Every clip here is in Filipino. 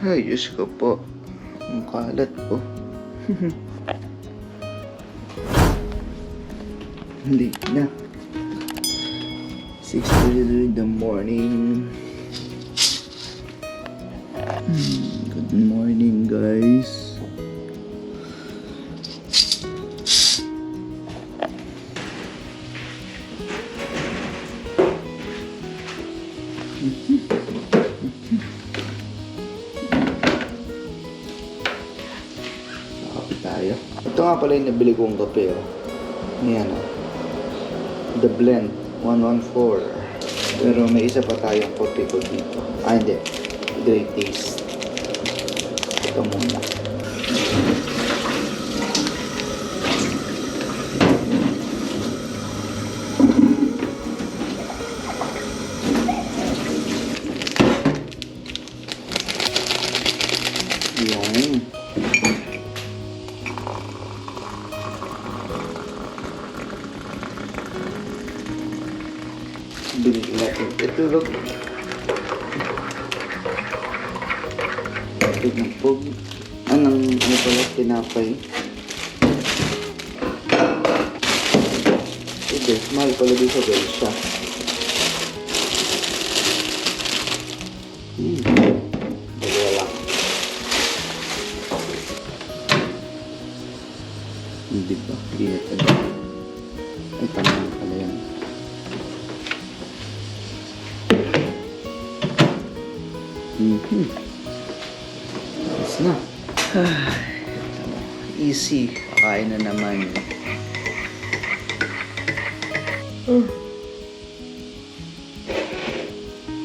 Ay, Diyos ko po. Ang kalat po. Late na. 6:32 in the morning. Good morning, guys. Kape tayo. Ito nga pala yung nabili kong kape, oh. Ayan, oh. The Blend 114. Pero may isa pa tayong kopi ko dito. Ah, hindi. Great Taste. Ito muna. Yung binili natin. Ito look. Tignan po. Anong ano pala tinapay? Ito, mahal pala dito guys siya. Dalawa lang. Hindi ba? Hindi na talaga. Ay, tama na pala yan. Tapos na. Easy. Kakain na naman.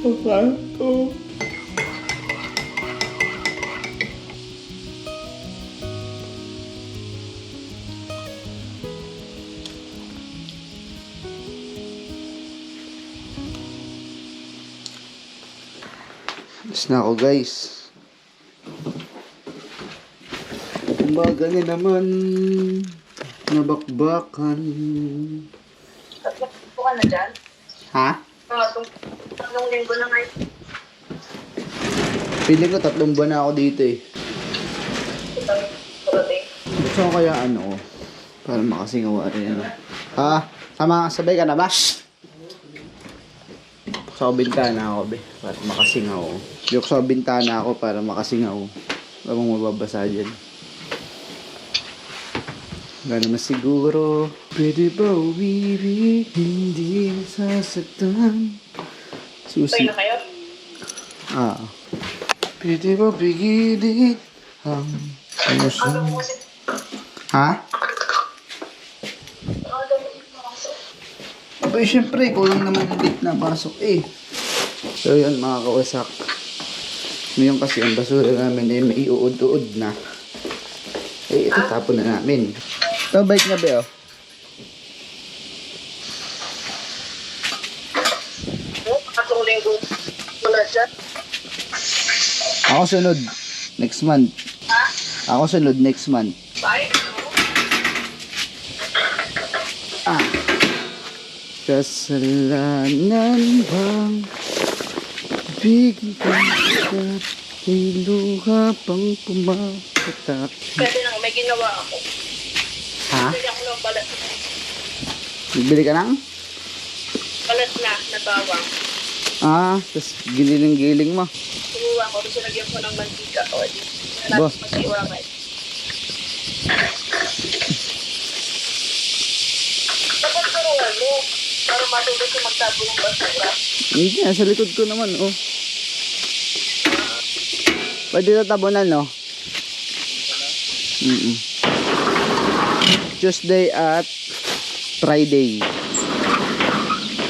Kakain ko. Tapos na ako, guys. Kumbaga na naman. Nabakbakan. Tatlong ka na dyan? Ha? Tatlong linggo na ngayon. Feeling ko 3 buwan na ako dito eh. Parating. Gusto ko kaya ano, para makasingaw rin. Ah, tama, sabay ka na ba? Sa bintana ako, be, para makasingaw. Yung sa bintana ako para makasingaw. Wala mong mababasa dyan. Wala naman siguro. Pwede ba umiwi? Hindi nasasaktan. Susi. Pwede na kayo? Ah. Pwede ba pigilin ang Ano puso? mo kasi? Ha? Ano mo ipasok? Abay, syempre, kulang naman yung late na pasok eh. So yun, mga kawasak. Ngayon kasi ang basura namin eh, may uod-uod na. Eh, ito tapon na namin. Ito, bike na ba, oh? Tatlong linggo mula dyan? Ako sunod. Next month. Ha? Ako sunod next month. Bye? Ah. Kasalanan bang bigyan ka may luha pang pumapatak? Pwede nang may ginawa ako. Ha? Pwede ako ng balat. Bibili ka ng? Balat na bawang. Ah, tapos giling-giling mo. Kumuha ko, tapos lagyan ko ng mantika. O, di. Ba? Tapos masiwangan. Dapat turuan mo. Para matulog yung magtapo ng basura. Hindi, sa likod ko naman, oh. Pwede na tabunan, no? Tuesday at Friday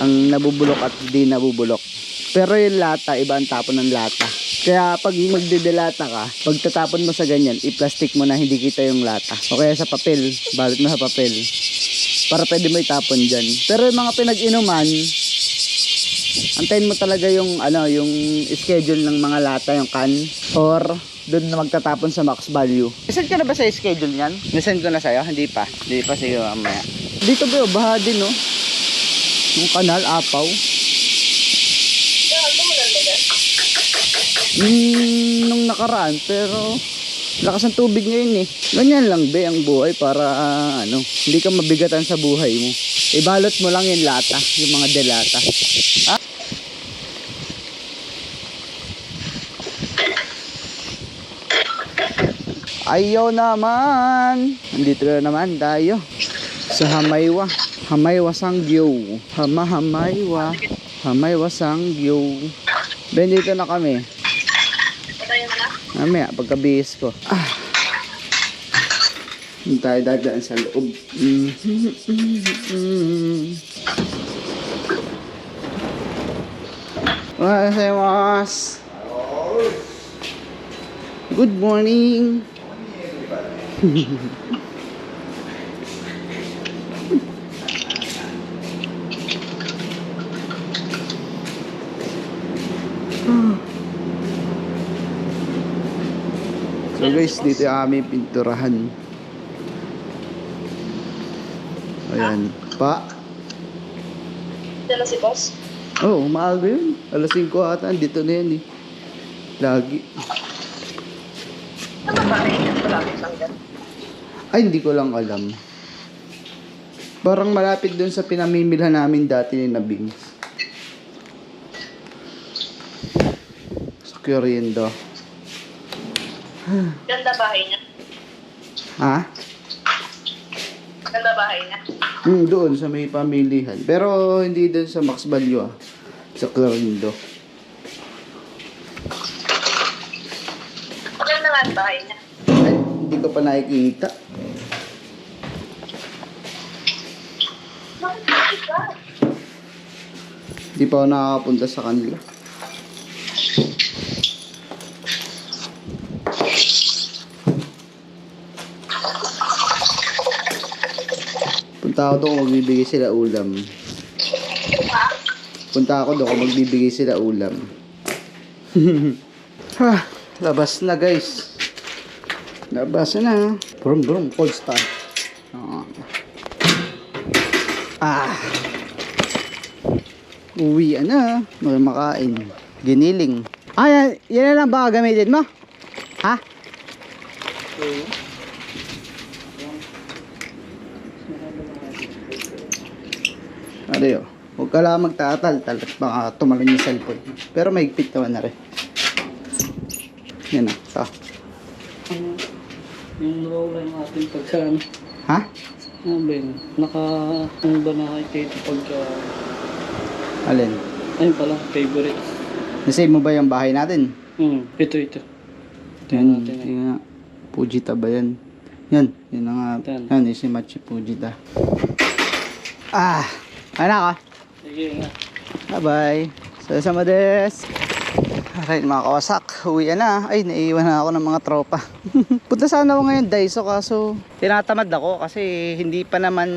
ang nabubulok at di nabubulok. Pero yung lata, iba ang tapon ng lata. Kaya pag magdedelata ka, pag tatapon mo sa ganyan, i-plastic mo na hindi kita yung lata. O kaya sa papel, balot mo sa papel. Para pwede mo itapon dyan. Pero yung mga pinag-inuman, antayin mo talaga yung ano, yung schedule ng mga lata, yung can, or doon na magtatapon sa max value. Isend ka na ba sa schedule niyan? Nisend ko na sa'yo? Hindi pa. Hindi pa, sige mamaya. Dito bro, baha din, no? Yung kanal, apaw. Kaya, ano mo lang nila? Nung nakaraan, pero lakas ng tubig ngayon eh. Ganyan lang be ang buhay para hindi ka mabigatan sa buhay mo. Ibalot mo lang yung lata, yung mga delata. Ha? Ayaw naman. Nandito na naman tayo sa Hamaywa. Hamaywa Sangyo. Hamaywa. Hamaywa Sangyo. Ben, dito na kami. Patayin mo na. Mamaya, pagkabihis ko. Hindi tayo dadaan sa loob. Good morning. So guys, dito yung aming pinturahan. Ayan, pa. Dala si boss. Oh, maaga yun. Alas 5 ata, dito na yan eh. Lagi. Ano ba rin? Wala akong sanggan. Ay, hindi ko lang alam. Parang malapit dun sa pinamimilhan namin dati ni Nabing. Sa Curiendo. Ganda bahay niya. Ha? Ganda bahay niya. Doon sa may pamilihan. Pero hindi doon sa Max Value Sa Curiendo. Maganda nga ang bahay niya. Ay, hindi ko pa nakikita. Bakit ka? Hindi pa ako nakakapunta sa kanila. Punta ako doon kung magbibigay sila ulam. Punta ako doon kung magbibigay sila ulam. Labas na guys. Labas na. Brum brum, cold start. Uwi na. May makain. Giniling. Yan na lang ba gamitin mo? Ha? Ariyo. Huwag ka lang magtatal-tal at baka tumalon yung cellphone. Pero may higpit naman na rin. Yan na. Ito. Yung nawawala yung ating pagkaan. Ha? Ano ba yun? Ano ba nakikita pagka... Alin? Ayun pala, favorite. Nasave mo ba yung bahay natin? Ito. Ito Yan. natin eh. Yan nga. Fujita ba yan? Yan. Yan na nga. Yan. Yan. Yung si Machi Fujita. Anak ka. Sige nga. Bye-bye. Sama des. Alright mga kawasak, uwi na. Ay, naiiwan na ako ng mga tropa. Punta sana ako ngayon Daiso kaso tinatamad ako kasi hindi pa naman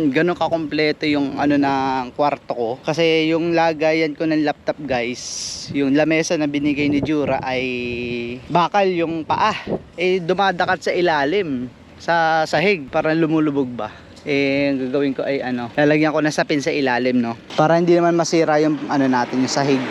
ganun kakompleto yung ng kwarto ko. Kasi yung lagayan ko ng laptop guys, yung lamesa na binigay ni Jura ay bakal yung paa. Dumadakat sa ilalim, sa sahig, parang lumulubog ba. Ang gagawin ko ay lalagyan ko na sapin sa ilalim para hindi naman masira yung natin yung sahig.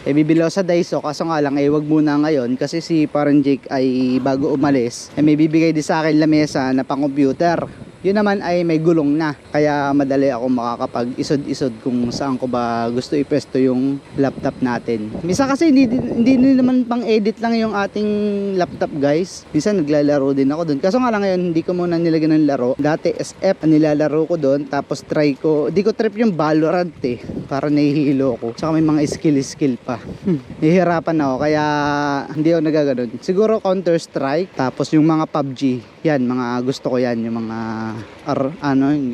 Bibili ako sa Daiso kaso nga lang wag muna ngayon kasi si parang Jake ay bago umalis may bibigay din sa akin lamesa na pang computer. Yun naman ay may gulong na kaya madali ako makakapag isod-isod kung saan ko ba gusto ipesto yung laptop natin. Minsan kasi hindi naman pang edit lang yung ating laptop guys. Minsan naglalaro din ako doon. Kaso nga lang ngayon hindi ko muna nilagyan ng laro. Dati SF ang nilalaro ko doon tapos try ko. Di ko trip yung Valorant para nahihilo ko. Saka may mga skill pa. Nahihirapan ako kaya hindi ako nagaganon. Siguro Counter Strike tapos yung mga PUBG. Yan mga gusto ko yan yung mga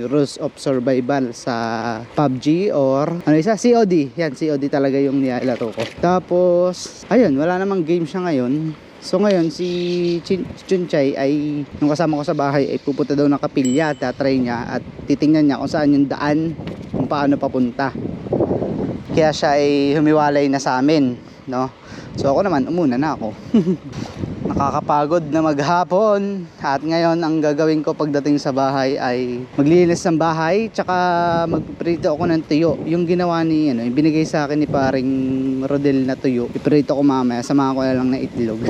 Rules of Survival sa PUBG or COD. Yan, COD talaga yung nilalaro ko. Tapos, ayun, wala namang game siya ngayon. So ngayon, si Chunchay ay, nung kasama ko sa bahay, ay pupunta daw ng kapilya, tatry niya at titingnan niya kung saan yung daan, kung paano papunta. Kaya siya ay humiwalay na sa amin, no? So ako naman, umuna na ako. Nakakapagod na maghapon. At ngayon ang gagawin ko pagdating sa bahay ay maglilinis ng bahay, tsaka magpiprito ako ng tuyo. Yung ginawa ni yung binigay sa akin ni paring Rodel na tuyo. Iprito ko mamaya, samahan ko na lang na itlog.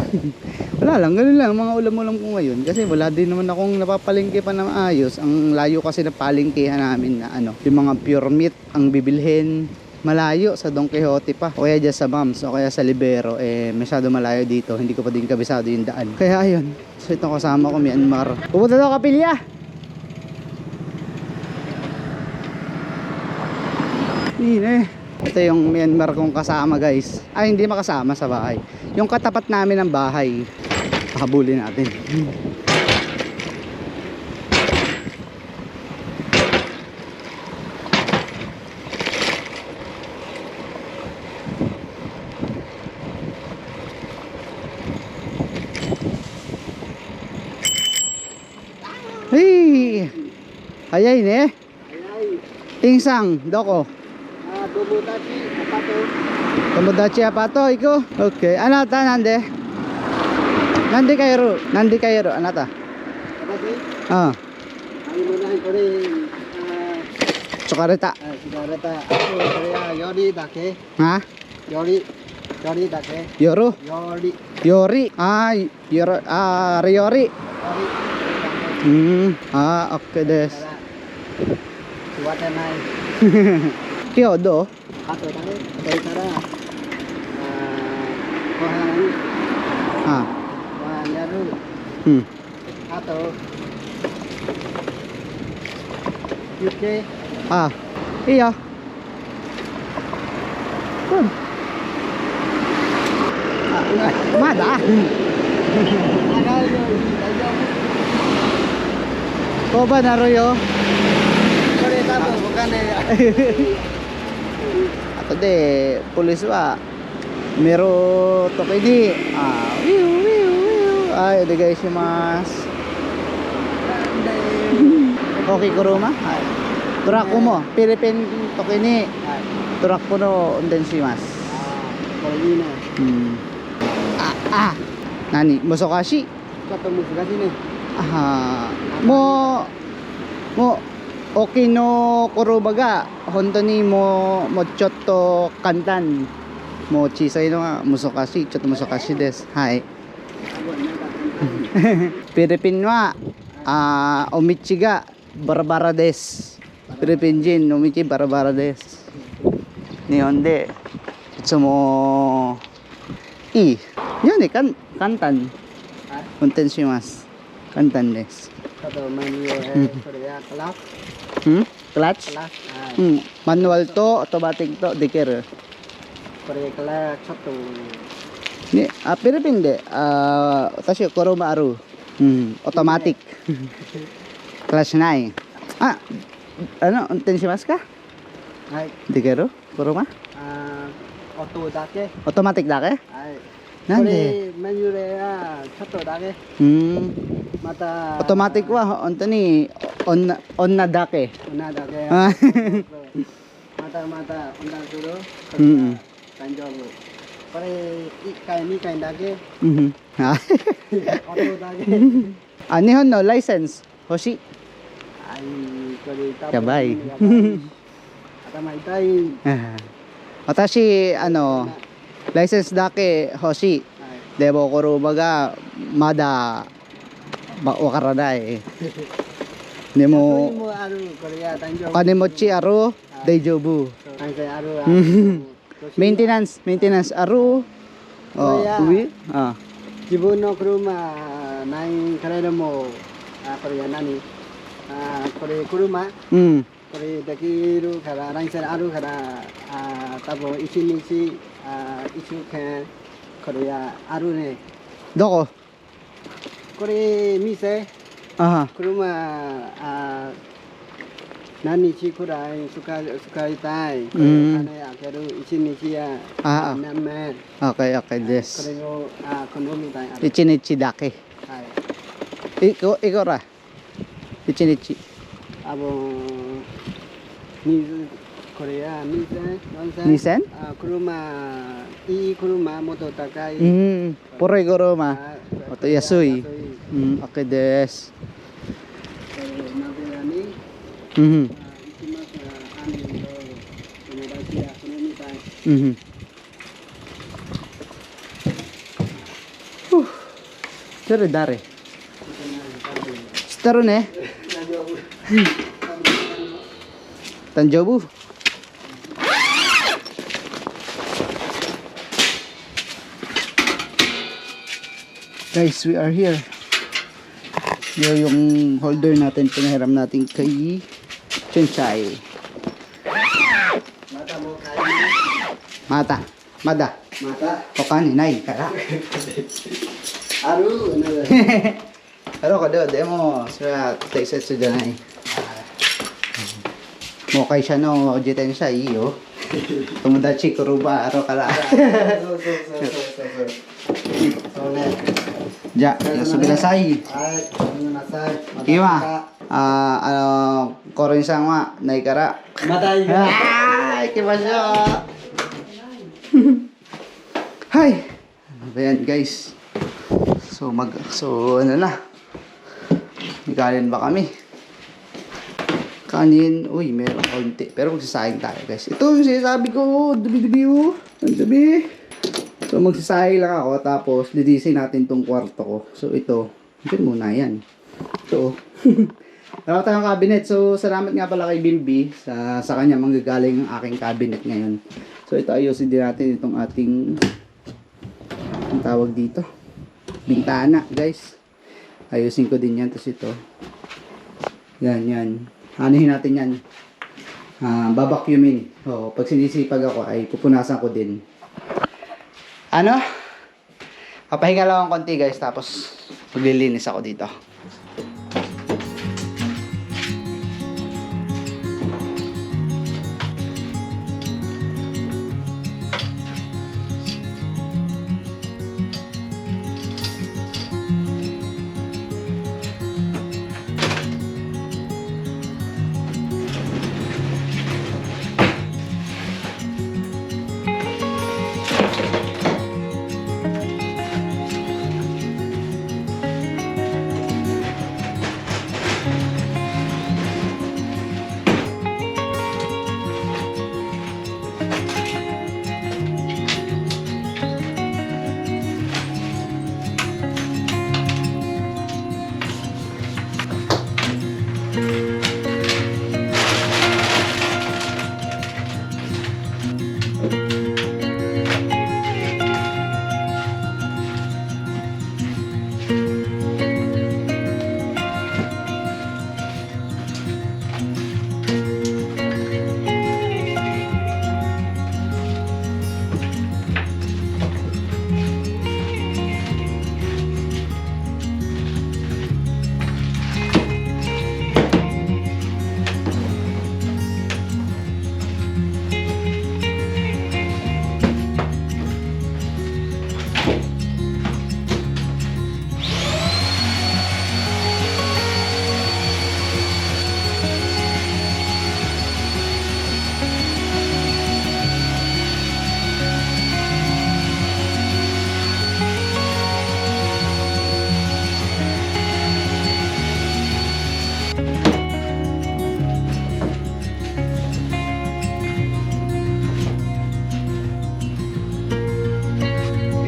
Wala lang, ganun lang mga ulam-ulam ko ngayon kasi wala din naman akong napapalengke pa na maayos. Ang layo kasi na palengkehan namin na yung mga pure meat ang bibilhin. Malayo sa Don Quixote pa o kaya dyan sa Mams o kaya sa Libero, masyado malayo dito, hindi ko pa din kabisado yung daan, kaya ayun. So ito kasama ko Myanmar, pupunta daw Kapilya. Ito yung Myanmar kong kasama guys, ay hindi makasama sa bahay, yung katapat namin ng bahay. Habulin natin. Hey, hayay ne? Tingsang, doko. Tomodachi apato, iko. Okay, anata nande? Nande kairo, anata. Ah. Tsukareta. Ha? Yoro. Yori. Ryori. Okay des. Kyodo. Iya. Mada. Koba naroyo. Ato de pulis wa. Mero tokidi. Ay, onegaishimasu. Okay, kuruma. Turaku mo, Philippine tokini. Turaku no ondenshimasu. Nani? Musokashi? Okay no kuruba ga honto ni mo chotto kantan mo chisai no nga musokashi chotto musokashi desu. Hai. Philippine wa omichi ga barabara desu. Philippine jin omichi barabara desu. Nihon de itsumo yan kantan. Ontenshimasu. Kantan desu. Clutch? Manual to, automatic to, deker. Ni, Philippine de, watashi kuruma aru. Automatic. Clutch nai. Ontenshimasu ka? Dekeru? Kuruma? Automatic dake? Nande? Automatic wa onto ni on na dake. Nihon no license hoshi. Yabay. Watashi license dake hoshi. Debo kuruma ga mada wakaranai. Nemo kanemochi aru daijobu. Maintenance aru. Uwi. Jibun no kuruma nai kareda mo nani kuruma dekiru kara rangsar aru kara tabo ichinichi ichuken korea aru ne. Doko? Mise kuruma nanichi kurai sukaritai akeru ichinichi ya namen. Okay des. Koreo konomi tai aru. Ichinichi dake. Iko ra. Ichinichi. Korea Nisen? Kuruma moto takai. Puroi kuruma. Ato yasoy. Okay des. Dari dari. Setaro ne? Tanjobu. Guys, we are here. Yung holder natin, pinahiram natin kay Chenchay. Mata. Mada. Mata. Kokani, nay, kara. Aru, ano ba? Pero kada, demo. Sa tayo sa dyan ay. Mokay siya no, jiten siya, iyo. Tumudachi, kuruba, aro kala. Ja, yasubirasai. Ay, ano nasay? Kima, koron sang ma, naikara. Matay. Ay, kima siya. Hi. Ano ba yan, guys? So ano na? May ba kami? Kanin, uy, meron konti. Pero magsasayang tayo, guys. Ito yung sinasabi ko, dubi-dubi oh. Ang dubi. So magsasayang lang ako, tapos lilisin natin tong kwarto ko. So ito, yun muna yan. So, wala tayong cabinet. So salamat nga pala kay Bilby sa kanya manggagaling ang aking cabinet ngayon. So ito ayusin din natin itong ating ang tawag dito, bintana, guys. Ayusin ko din yan. Tapos ito, yan. Anuhin natin yan. Babacuumin. O, pag sinisipag ako ay pupunasan ko din. Ano? Papahinga lang akong konti, guys. Tapos maglilinis ako dito.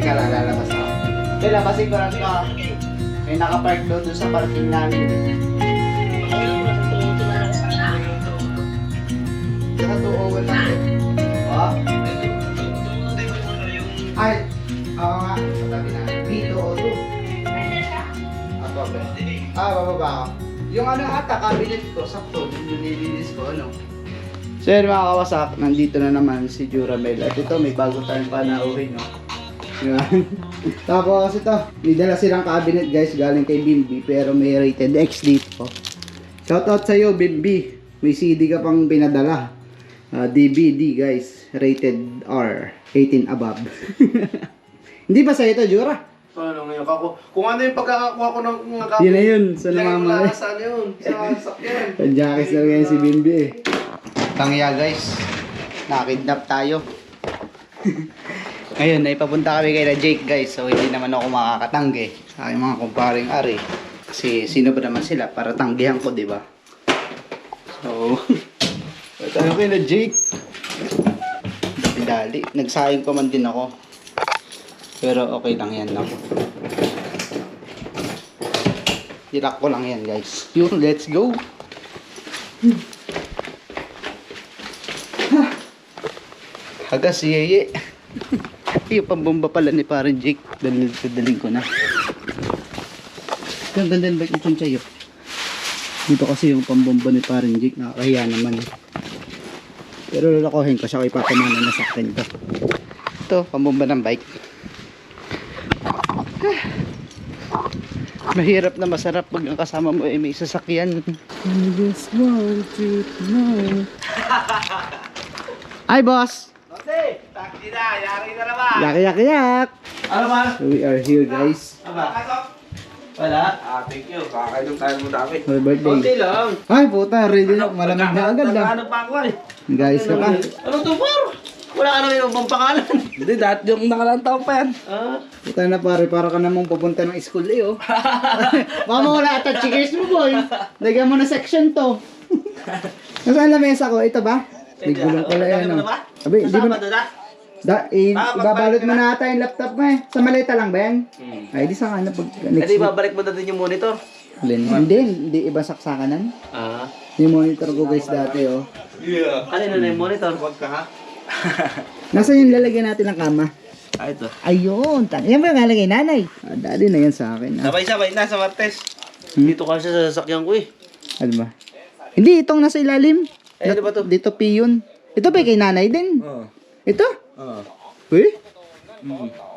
Teka lang, lalabas ako. Labasin ko lang ito. May nakapark doon sa parking namin. Saka 201 lang din. Oh? Ay, oo nga. Sabi na. B202. Bababa ako. Yung ano ata, cabinet ko, sakto. Yung nilinis ko, ano. So yun mga kawasak, nandito na naman si Juramel. At ito, may bago tayong panauhin, no? Yan. Tapos ito, may dala silang cabinet guys, galing kay Bimby, pero may rated X dito. Shoutout sa'yo Bimby, may CD ka pang pinadala. DVD guys, rated R, 18 above. Hindi ba sa'yo ito, Jura? Ano ngayon ako? Kung ano yung pagkakakuha ko ng mga kapit. Yun na yun, sa namamali. Saan yun? Sa sakyan. Panjakis na ngayon si Bimby eh. Tangya guys, nakidnap tayo. Ngayon, ay papunta kami kay na Jake guys. So hindi naman ako makakatanggi sa aking mga kumparing Ari. Kasi sino ba naman sila para tanggihan ko, di ba? So, tayo kay na Jake. Dali. Nagsayang pa man din ako. Pero okay lang yan lang. Dilak ko lang yan guys. Yun, let's go. Hagas si Yeye. Yung pambomba pala ni parang Jake. Daling ko na. Ang ganda ng bike ni Chunchayo. Dito kasi yung pambomba ni parang Jake. Nakakahiya naman. Pero lalakohin ko siya. Ipapamana na sa akin ito. Ito, pambomba ng bike. Mahirap na masarap pag ang kasama mo ay may sasakyan. I just want you to know. Hi boss! Kasi, taksi na, yari na naman. Yak. Ano ba? We are here guys. Wala? Thank you. Kakainom tayo mo dami. Happy birthday. Konti lang. Ay puta, ready na. Malamig na agad lang. Ano pa ako eh? Guys ka pa. Ano to par? Wala ka naman yung ibang pangalan. Hindi, dahil yung nakalang taon pa yan. Puta na pare, para ka namang pupunta ng school eh oh. Baka wala ata chikers mo boy. Lagyan mo na section to. Nasaan lamesa ko? Ito ba? May gulong pala yan oh. Abi, di mo na. Ibabalot mo na ata yung laptop mo eh. Sa maleta lang ba yan? Ay, di sa ano pag next Hindi, week. babalik mo na din yung monitor. Hindi iba saksakanan. Yung monitor ko guys dati oh. Ano na yung monitor? Huwag ka ha? Nasaan yung lalagyan natin ng kama? Ito. Ayun, yan ba yung lalagay nanay? Dali na yan sa akin. Sabay-sabay na sa Martes. Dito kasi sa sasakyan ko eh. Ano ba? Hindi, itong nasa ilalim. Ano ba to? Dito piyon. Ito ba kay nanay din? Oo. Ito? Oo. Eh?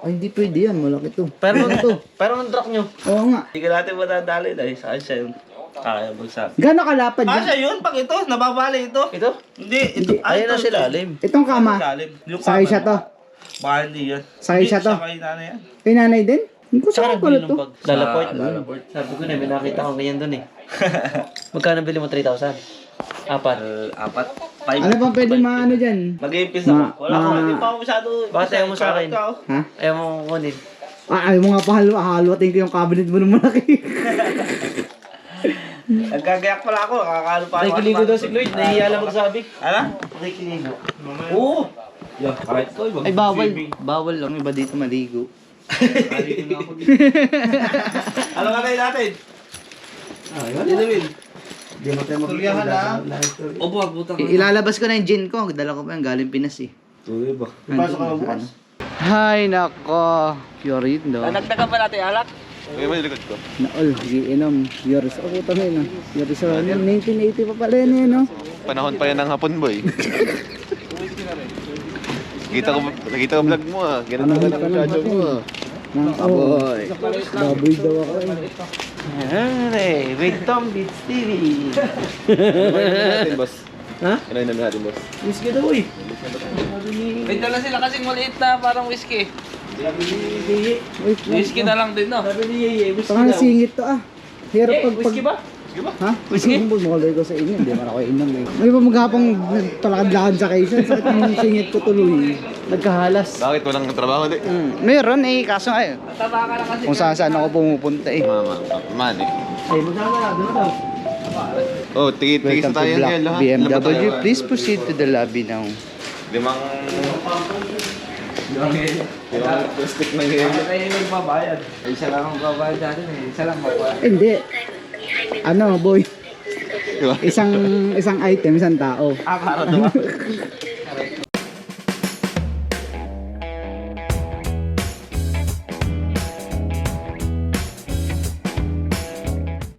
Ay, hindi pwede yan. Malaki to. Pero ito. pero ang truck nyo. Oo nga. Hindi ka natin madadali dahil saan siya yung kaya bagsak. Gano'ng kalapad yan? Siya yun, pag ito, nababali ito. Ito? Hindi, ito. Ayun na sila. Itong kama. Yung Sakay siya to. Baka hindi yan. Sakay siya to. Sakay na yan. Kay nanay din? Hindi ko saan pala to. Lalaport. Sabi ko na, may nakita akong ganyan dun eh. Magkano bili mo? 3,000? Apat. Ano pa pwede maano dyan? Mag-iimpis ako. Wala ko, hindi pa ako masyado. Bakit ayaw mo sa akin? Ha? Ayaw mo kunin. Ayaw mo nga pa haluatin ko yung cabinet mo ng malaki. Nagkagayak pala ako, nakakalo pa ako. Nakikiligo daw si Lloyd, nahihiya lang magsabi. Ano? Nakikiligo. Oo! Yeah, kahit ko, Ay, bawal. Bawal lang. Iba dito maligo. Ano ka tayo natin? Hindi namin. Hindi mo tayo magpapagdaan. Opo, butang. Ilalabas ko na yung gin ko. Dala ko pa yung galing Pinas eh. Tuloy ba? Pasok ka bukas. Hay nako. Yorin do. Nagdagan pa natin alak? Okay, may likod ko. Naol, giinom. Yoris. Oh, puta na yun. Yoris. 1980 pa pala yun no? Panahon pa yan ng hapon, boy. Nakita ko vlog mo ah. Ganun na lang ang shadow mo ah. Nakaboy. Baboy daw ako eh. Hey, with Tom Beats TV. Ano natin, boss? Ha? Ano natin, boss? Whiskey daw eh. May dala sila kasing maliit na parang whiskey. Wait, Whiskey na lang din no? Sabi ni Yeye, Pangalan singit to ah. Hirap pag... Whiskey ba? Ha? Whiskey? Bumulay ko sa inyo. Hindi man ako inom eh. May pa maghapong talakad-lakad sa kaysa. Sakit ng singit ko tuloy. Nagkahalas. Bakit walang trabaho di? Meron eh. Kaso ay. Taba ka lang kasi. Kung saan ako pumupunta eh. Man eh. Ay, magkano na doon daw. Oh, tigis Welcome na tayo to Black ngayon lahat. BMW. Please proceed to the lobby now. Limang plastic na ngayon. Tayo yung magbabayad. Isa lang ang babayad natin eh. Isa lang babayad. Hindi. Ano boy? Diba? Isang item, isang tao. Para doon.